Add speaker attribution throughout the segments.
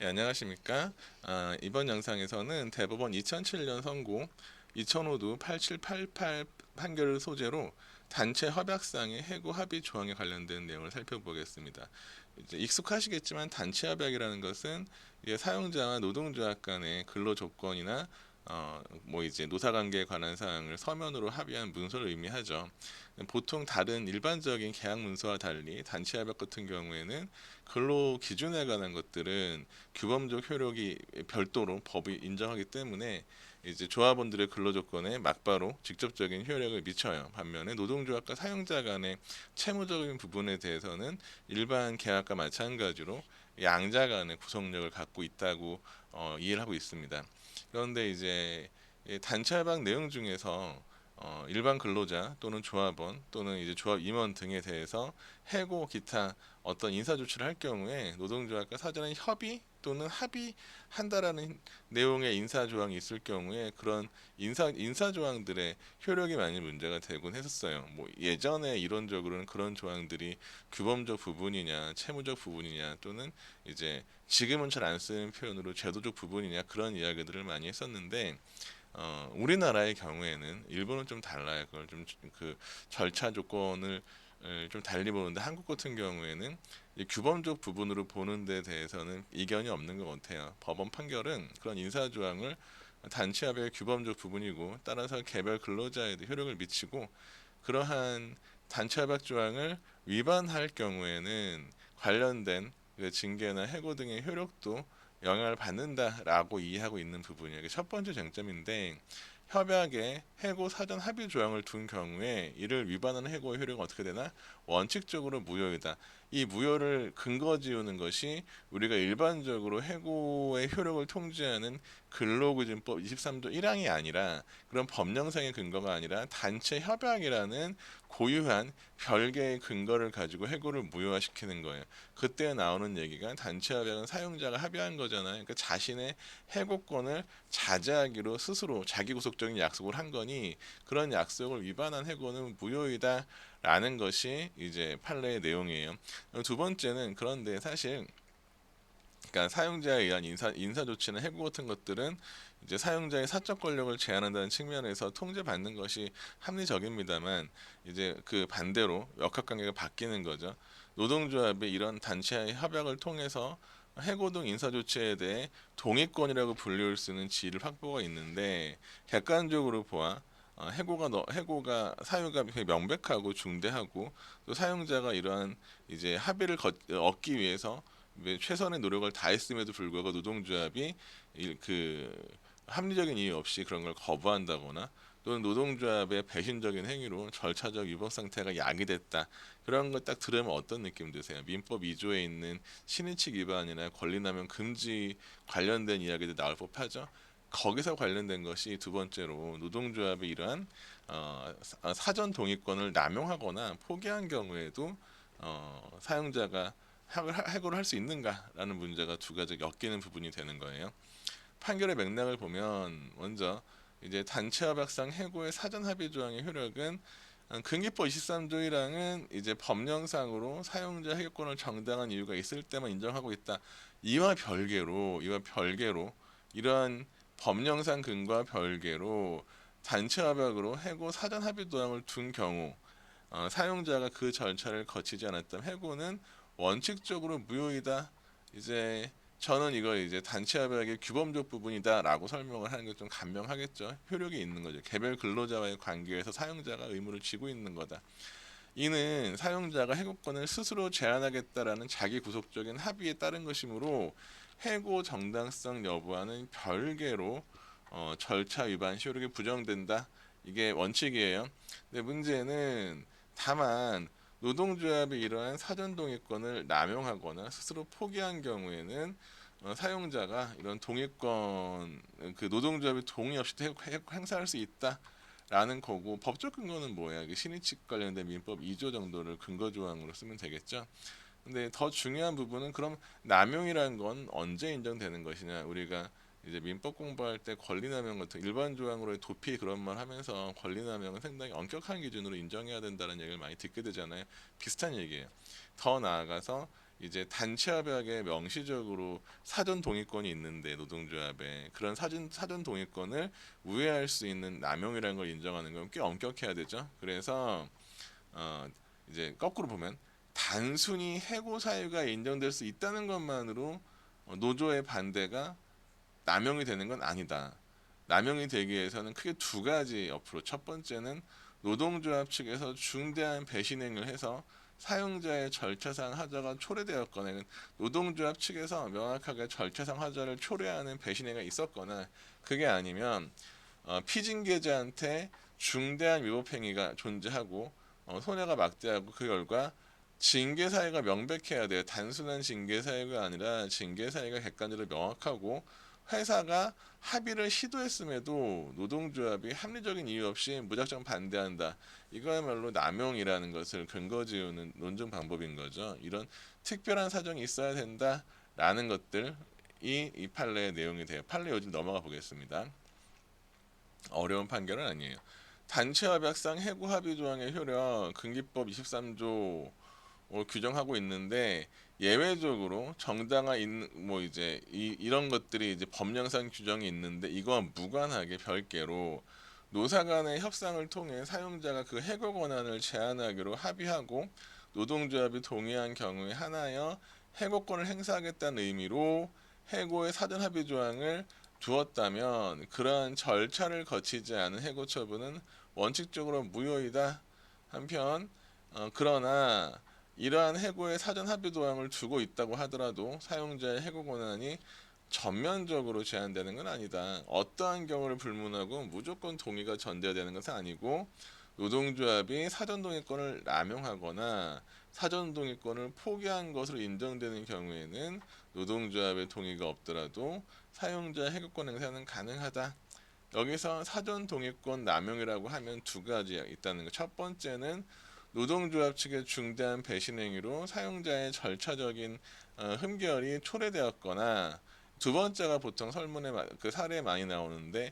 Speaker 1: 예, 안녕하십니까? 이번 영상에서는 대법원 2007년 선고 2005도 8788 판결을 소재로 단체 협약상의 해고 합의 조항에 관련된 내용을 살펴보겠습니다. 이제 익숙하시겠지만 단체 협약이라는 것은 이제 사용자와 노동조합 간의 근로 조건이나 뭐 이제 노사관계에 관한 사항을 서면으로 합의한 문서를 의미하죠. 보통 다른 일반적인 계약 문서와 달리 단체 협약 같은 경우에는 근로 기준에 관한 것들은 규범적 효력이 별도로 법이 인정하기 때문에 이제 조합원들의 근로 조건에 막바로 직접적인 효력을 미쳐요. 반면에 노동조합과 사용자 간의 채무적인 부분에 대해서는 일반 계약과 마찬가지로 양자 간의 구속력을 갖고 있다고 이해를 하고 있습니다. 그런데 이제 단체 협약 내용 중에서 일반 근로자 또는 조합원 또는 이제 조합 임원 등에 대해서 해고 기타 어떤 인사 조치를 할 경우에 노동조합과 사전에 협의 또는 합의한다라는 내용의 인사 조항이 있을 경우에 그런 인사 조항들의 효력이 많이 문제가 되곤 했었어요. 뭐 예전에 이론적으로는 그런 조항들이 규범적 부분이냐, 채무적 부분이냐 또는 이제 지금은 잘 안 쓰는 표현으로 제도적 부분이냐 그런 이야기들을 많이 했었는데 우리나라의 경우에는 일본은 좀 달라요. 그걸 좀 그 절차 조건을 좀 달리 보는데 한국 같은 경우에는 이 규범적 부분으로 보는 데 대해서는 이견이 없는 것 같아요. 법원 판결은 그런 인사조항을 단체협약의 규범적 부분이고 따라서 개별 근로자에도 효력을 미치고 그러한 단체협약 조항을 위반할 경우에는 관련된 그 징계나 해고 등의 효력도 영향을 받는다라고 이해하고 있는 부분이에요. 이게 첫 번째 쟁점인데 협약에 해고 사전 합의 조항을 둔 경우에 이를 위반하는 해고의 효력은 어떻게 되나? 원칙적으로 무효이다. 이 무효를 근거 지우는 것이 우리가 일반적으로 해고의 효력을 통제하는 근로기준법 23조 1항이 아니라 그런 법령상의 근거가 아니라 단체 협약이라는 고유한 별개의 근거를 가지고 해고를 무효화시키는 거예요. 그때 나오는 얘기가 단체 협약은 사용자가 합의한 거잖아요. 그러니까 자신의 해고권을 자제하기로 스스로 자기 구속적인 약속을 한 거니 그런 약속을 위반한 해고는 무효이다라는 것이 이제 판례의 내용이에요. 두 번째는 그런데 사실 그러니까 사용자에 의한 인사 조치나 해고 같은 것들은 이제 사용자의 사적 권력을 제한한다는 측면에서 통제받는 것이 합리적입니다만 이제 그 반대로 역학관계가 바뀌는 거죠. 노동조합이 이런 단체 협약을 통해서 해고 등 인사 조치에 대해 동의권이라고 분류할 수 있는 지위를 확보가 있는데 객관적으로 보아 해고가 사유가 명백하고 중대하고 또 사용자가 이러한 이제 합의를 얻기 위해서 최선의 노력을 다했음에도 불구하고 노동조합이 그 합리적인 이유 없이 그런 걸 거부한다거나 또는 노동조합의 배신적인 행위로 절차적 위법 상태가 야기됐다. 그런 걸 딱 들으면 어떤 느낌 드세요? 민법 2조에 있는 신의칙 위반이나 권리남용 금지 관련된 이야기도 나올 법하죠. 거기서 관련된 것이 두 번째로 노동조합이 이러한 사전 동의권을 남용하거나 포기한 경우에도 사용자가 해고를 할 수 있는가라는 문제가 두 가지 엮이는 부분이 되는 거예요. 판결의 맥락을 보면 먼저 이제 단체 협약상 해고의 사전 합의 조항의 효력은 근기법 23조 1항은 이제 법령상으로 사용자 해고권을 정당한 이유가 있을 때만 인정하고 있다. 이와 별개로 이러한 법령상 근거와 별개로 단체 협약으로 해고 사전 합의 조항을 둔 경우 사용자가 그 절차를 거치지 않았다면 해고는 원칙적으로 무효이다. 이제 저는 이걸 이제 단체 협약의 규범적 부분이다라고 설명을 하는 게 좀 간명하겠죠. 효력이 있는 거죠. 개별 근로자와의 관계에서 사용자가 의무를 지고 있는 거다. 이는 사용자가 해고권을 스스로 제한하겠다라는 자기 구속적인 합의에 따른 것이므로 해고 정당성 여부와는 별개로 절차 위반 효력이 부정된다. 이게 원칙이에요. 근데 문제는 다만 노동조합이 이러한 사전 동의권을 남용하거나 스스로 포기한 경우에는 사용자가 이런 동의권 그 노동조합이 동의 없이도 행사할 수 있다라는 거고 법적 근거는 뭐야? 신의칙 관련된 민법 2조 정도를 근거 조항으로 쓰면 되겠죠. 근데 더 중요한 부분은 그럼 남용이라는 건 언제 인정되는 것이냐? 우리가 이제 민법 공부할 때 권리남용 같은 일반 조항으로의 도피 그런 말 하면서 권리남용은 상당히 엄격한 기준으로 인정해야 된다는 얘기를 많이 듣게 되잖아요. 비슷한 얘기예요. 더 나아가서 이제 단체 협약에 명시적으로 사전 동의권이 있는데 노동조합에 그런 사전 동의권을 우회할 수 있는 남용이라는 걸 인정하는 건 꽤 엄격해야 되죠. 그래서 어 이제 거꾸로 보면 단순히 해고 사유가 인정될 수 있다는 것만으로 노조의 반대가 남용이 되는 건 아니다. 남용이 되기 위해서는 크게 두 가지 옆으로, 첫 번째는 노동조합 측에서 중대한 배신행을 해서 사용자의 절차상 하자가 초래되었거나, 노동조합 측에서 명확하게 절차상 하자를 초래하는 배신행위가 있었거나, 그게 아니면 피징계자한테 중대한 위법행위가 존재하고 손해가 막대하고, 그 결과 징계 사유가 명백해야 돼요. 단순한 징계 사유가 아니라 징계 사유가 객관적으로 명확하고, 회사가 합의를 시도했음에도 노동조합이 합리적인 이유 없이 무작정 반대한다. 이거야말로 남용이라는 것을 근거 지우는 논증 방법인 거죠. 이런 특별한 사정이 있어야 된다라는 것들이 이 판례의 내용이 돼요. 판례 요즘 넘어가 보겠습니다. 어려운 판결은 아니에요. 단체협약상 해고 합의 조항의 효력 근기법 23조 규정하고 있는데, 예외적으로 정당화 있는 뭐 이제 이런 것들이 이제 법령상 규정이 있는데, 이거와 무관하게 별개로 노사 간의 협상을 통해 사용자가 그 해고 권한을 제한하기로 합의하고 노동조합이 동의한 경우에 하나여 해고권을 행사하겠다는 의미로 해고의 사전 합의 조항을 두었다면, 그러한 절차를 거치지 않은 해고 처분은 원칙적으로 무효이다. 한편 그러나 이러한 해고의 사전 합의 조항을 두고 있다고 하더라도 사용자의 해고 권한이 전면적으로 제한되는 건 아니다. 어떠한 경우를 불문하고 무조건 동의가 전제되는 것은 아니고, 노동조합이 사전 동의권을 남용하거나 사전 동의권을 포기한 것으로 인정되는 경우에는 노동조합의 동의가 없더라도 사용자 해고권 행사는 가능하다. 여기서 사전 동의권 남용이라고 하면 두 가지가 있다는 거. 첫 번째는 노동조합 측의 중대한 배신 행위로 사용자의 절차적인 흠결이 초래되었거나, 두 번째가 보통 설문에 그 사례에 많이 나오는데,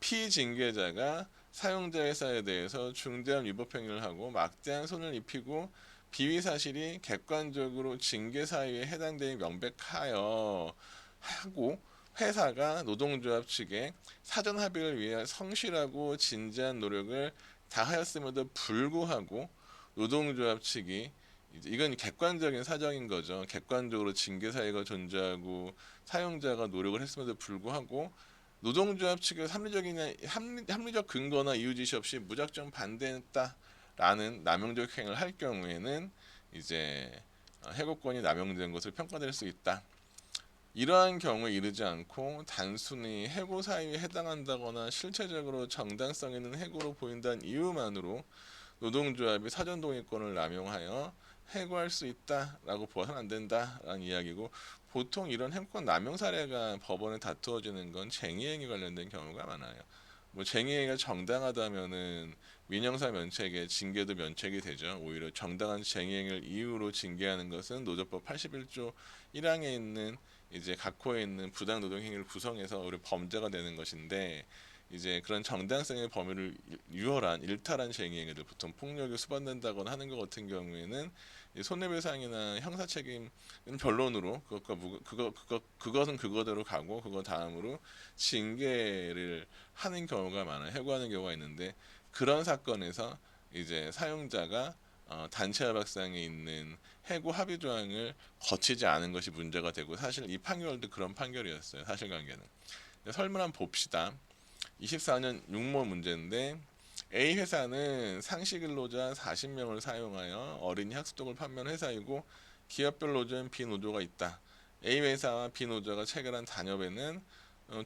Speaker 1: 피징계자가 사용자 회사에 대해서 중대한 위법 행위를 하고 막대한 손을 입히고 비위 사실이 객관적으로 징계 사유에 해당됨이 명백하여 하고, 회사가 노동조합 측에 사전 합의를 위해 성실하고 진지한 노력을 다하였음에도 불구하고 노동조합 측이, 이건 객관적인 사정인 거죠. 객관적으로 징계 사유가 존재하고 사용자가 노력을 했음에도 불구하고 노동조합 측의 합리적 근거나 이유지시 없이 무작정 반대했다라는 남용적 행위를 할 경우에는 이제 해고권이 남용된 것을 평가될 수 있다. 이러한 경우에 이르지 않고 단순히 해고 사유에 해당한다거나 실체적으로 정당성 있는 해고로 보인다는 이유만으로 노동조합이 사전 동의권을 남용하여 해고할 수 있다라고 보아서는 안 된다라는 이야기고, 보통 이런 해고권 남용 사례가 법원에 다투어지는 건 쟁의행위 관련된 경우가 많아요. 뭐 쟁의행위가 정당하다면은 민형사 면책에 징계도 면책이 되죠. 오히려 정당한 쟁의행위를 이유로 징계하는 것은 노조법 81조 1항에 있는 이제 각호에 있는 부당 노동 행위를 구성해서 우리 범죄가 되는 것인데, 이제 그런 정당성의 범위를 유혈한 일탈한 쟁의행위들, 보통 폭력이 수반된다거나 하는 것 같은 경우에는 손해배상이나 형사책임은 변론으로 그것은 그거대로 가고, 그거 다음으로 징계를 하는 경우가 많아요. 해고하는 경우가 있는데, 그런 사건에서 이제 사용자가 단체 협약상에 있는 해고 합의 조항을 거치지 않은 것이 문제가 되고, 사실 이 판결도 그런 판결이었어요. 사실관계는. 설문 한번 봅시다. 24년 육모 문제인데, A 회사는 상시 근로자 40명을 사용하여 어린이 학습독을 판매하는 회사이고, 기업별 노조엔 B 노조가 있다. A 회사와 B 노조가 체결한 단협에는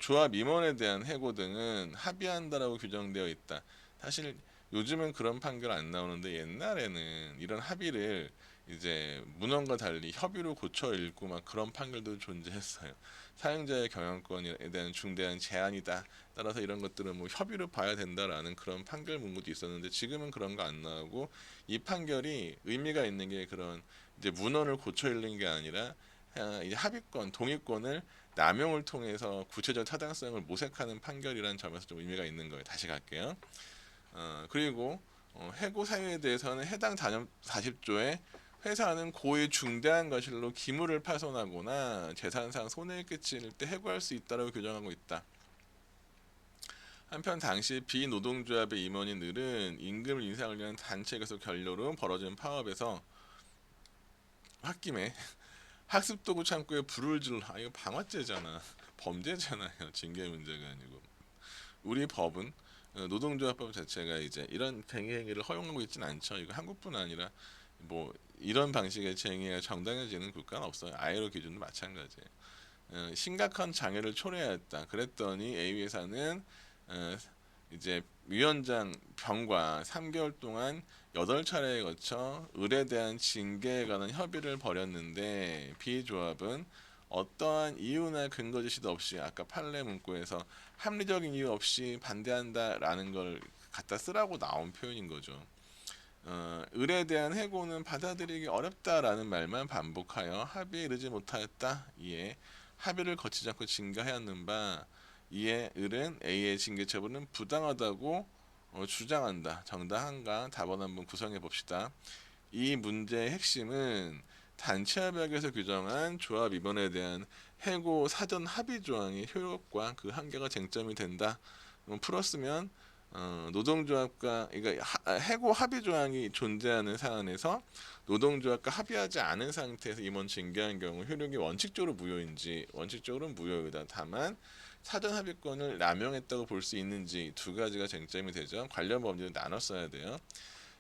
Speaker 1: 조합 임원에 대한 해고 등은 합의한다라고 규정되어 있다. 사실 요즘은 그런 판결 안 나오는데, 옛날에는 이런 합의를 이제 문헌과 달리 협의로 고쳐 읽고 막 그런 판결도 존재했어요. 사용자의 경영권에 대한 중대한 제한이다. 따라서 이런 것들은 뭐 협의로 봐야 된다라는 그런 판결 문구도 있었는데, 지금은 그런 거 안 나오고, 이 판결이 의미가 있는 게 그런 이제 문헌을 고쳐 읽는 게 아니라 이제 합의권, 동의권을 남용을 통해서 구체적 타당성을 모색하는 판결이라는 점에서 좀 의미가 있는 거예요. 다시 갈게요. 그리고 해고 사유에 대해서는 해당 단협 40조에 회사는 고의 중대한 과실로 기물을 파손하거나 재산상 손해를 끼칠 때 해고할 수 있다고 규정하고 있다. 한편 당시 비노동조합의 임원인 을은 임금 인상을 위한 단체 개선 결렬로 벌어진 파업에서 홧김에 학습도구 창고에 불을 질러 이거 방화죄잖아. 범죄잖아요. 징계 문제가 아니고. 우리 법은 노동조합법 자체가 이제 이런 쟁의 행위를 허용하고 있지는 않죠. 이거 한국뿐 아니라 뭐 이런 방식의 쟁의가 정당해지는 국가는 없어요. 아이로 기준도 마찬가지예요. 심각한 장애를 초래했다. 그랬더니 A 회사는 이제 위원장 병과 3개월 동안 8차례에 거쳐 을에 대한 징계에 관한 협의를 벌였는데 B 조합은 어떠한 이유나 근거 제시도 없이 아까 판례 문구에서 합리적인 이유 없이 반대한다라는 걸 갖다 쓰라고 나온 표현인 거죠. 을에 대한 해고는 받아들이기 어렵다라는 말만 반복하여 합의에 이르지 못하였다. 이에 합의를 거치지 않고 징계하였는 바 이에 을은 A의 징계 처분은 부당하다고 주장한다. 정당한가? 답안 한번 구성해 봅시다. 이 문제의 핵심은 단체협약에서 규정한 조합 위반에 대한 해고 사전 합의 조항의 효력과 그 한계가 쟁점이 된다. 풀었으면 노동조합과 그러니까 해고 합의 조항이 존재하는 사안에서 노동조합과 합의하지 않은 상태에서 임원 징계한 경우 효력이 원칙적으로 무효인지 원칙적으로는 무효이다. 다만 사전 합의권을 남용했다고 볼 수 있는지 두 가지가 쟁점이 되죠. 관련 범죄를 나눠 써야 돼요.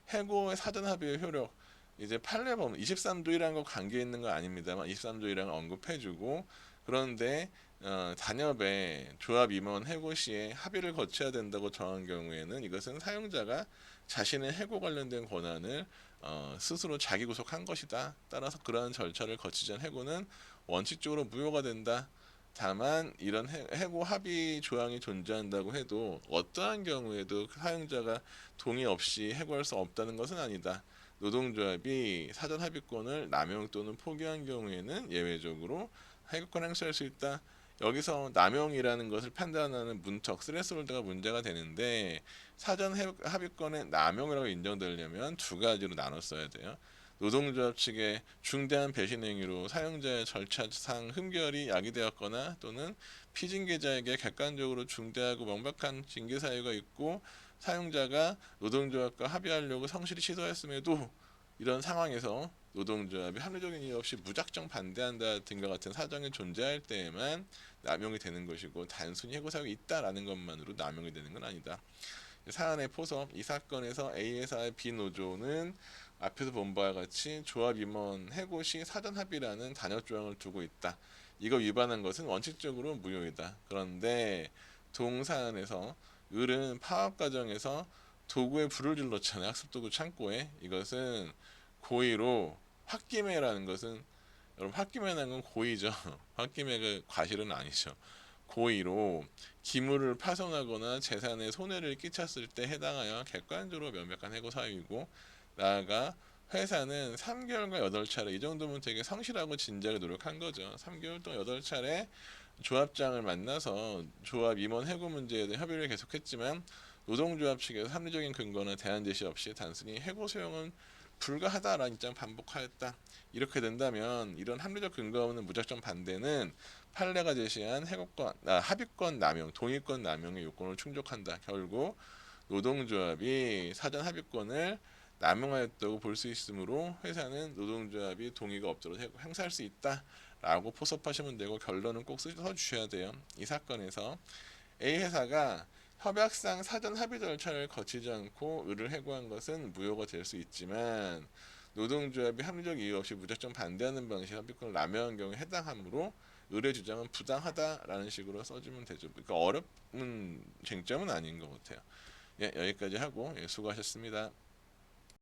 Speaker 1: 해고의 사전 합의의 효력 이제 판례범 23조이라는 거 관계 있는 거 아닙니다만 23조이라는 거 언급해주고 그런데 단협에 조합 임원 해고 시에 합의를 거쳐야 된다고 정한 경우에는 이것은 사용자가 자신의 해고 관련된 권한을 스스로 자기 구속한 것이다. 따라서 그러한 절차를 거치지 않은 해고는 원칙적으로 무효가 된다. 다만 이런 해고 합의 조항이 존재한다고 해도 어떠한 경우에도 사용자가 동의 없이 해고할 수 없다는 것은 아니다. 노동조합이 사전 합의권을 남용 또는 포기한 경우에는 예외적으로 해고권 행사할 수 있다. 여기서 남용이라는 것을 판단하는 문턱 스레스홀드가 문제가 되는데 사전 합의권의 남용이라고 인정되려면 두 가지로 나눴어야 돼요. 노동조합 측의 중대한 배신 행위로 사용자의 절차상 흠결이 야기되었거나 또는 피징계자에게 객관적으로 중대하고 명백한 징계 사유가 있고 사용자가 노동조합과 합의하려고 성실히 시도했음에도 이런 상황에서 노동조합이 합리적인 이유 없이 무작정 반대한다 등과 같은 사정이 존재할 때에만 남용이 되는 것이고 단순히 해고 사유가 있다라는 것만으로 남용이 되는 건 아니다. 사안의 포섭 이 사건에서 A 회사의 B 노조는 앞에서 본 바와 같이 조합 임원 해고 시 사전 합의라는 단협 조항을 두고 있다. 이거 위반한 것은 원칙적으로 무효이다. 그런데 동사안에서 을은 파업 과정에서 도구에 불을 질렀잖아요. 학습도구 창고에. 이것은 고의로 홧김에라는 것은 여러분 홧김에라는 건 고의죠. 홧김에가 과실은 아니죠. 고의로 기물을 파손하거나 재산에 손해를 끼쳤을 때 해당하여 객관적으로 명백한 해고 사유이고 나아가 회사는 3개월과 8차례 이 정도면 되게 성실하고 진지하게 노력한 거죠. 3개월 동안 8차례 조합장을 만나서 조합 임원 해고 문제에 대해 협의를 계속했지만 노동조합 측에서 합리적인 근거나 대안 제시 없이 단순히 해고 소용은 불가하다라는 입장 반복하였다. 이렇게 된다면 이런 합리적 근거 없는 무작정 반대는 판례가 제시한 합의권 남용, 동의권 남용의 요건을 충족한다. 결국 노동조합이 사전 합의권을 남용하였다고 볼 수 있으므로 회사는 노동조합이 동의가 없도록 행사할 수 있다라고 포섭하시면 되고 결론은 꼭 써주셔야 돼요. 이 사건에서 A 회사가 협약상 사전 합의 절차를 거치지 않고 을을 해고한 것은 무효가 될 수 있지만 노동조합이 합리적 이유 없이 무작정 반대하는 방식의 합의권을 남용한 경우에 해당하므로 을의 주장은 부당하다라는 식으로 써주면 되죠. 그러니까 어려운 쟁점은 아닌 것 같아요. 예, 여기까지 하고 수고하셨습니다.